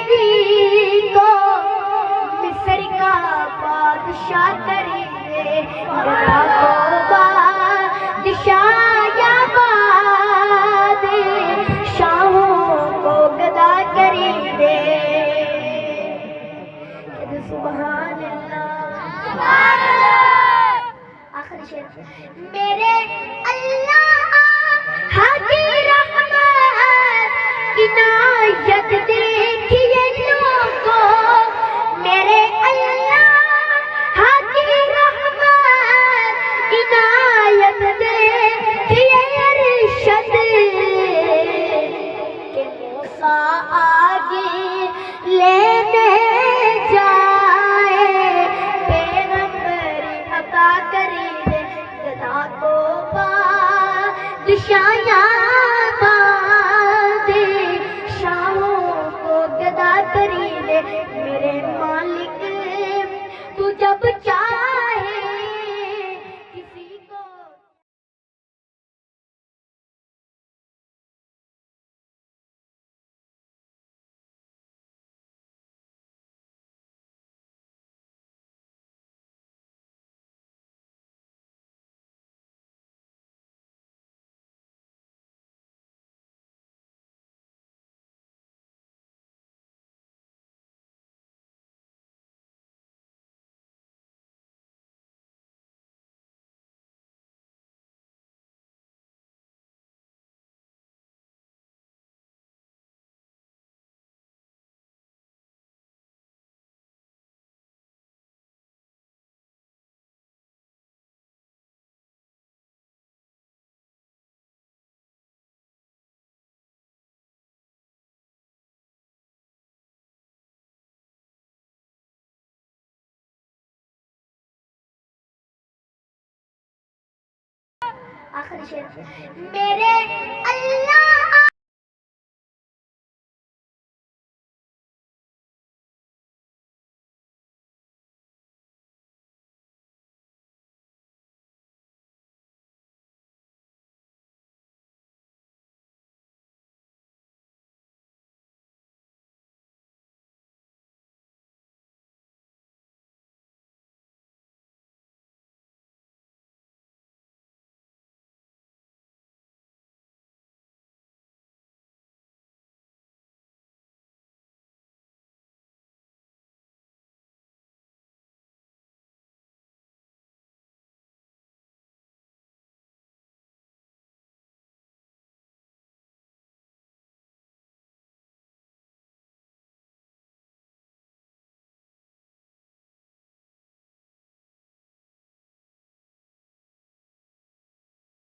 नबी को मिस्र का बादशाह करेंगे, गदा को बादशाह शाहों को गदा करेंगे। सुभान अल्लाह। आखिरी शेर, मेरे अल्लाह हादी रहमत इनायत देखिए लोगों, मेरे अल्लाह हादी रहमत इनायत देखिए अरशद के मूसा आगे लेने जाए, पैगंबरी अता करें गदा को बादशाह शाहों को गदा करें। मेरे मालिक तू जब चाहे किसी को आखिरी शेर, मेरे अल्लाह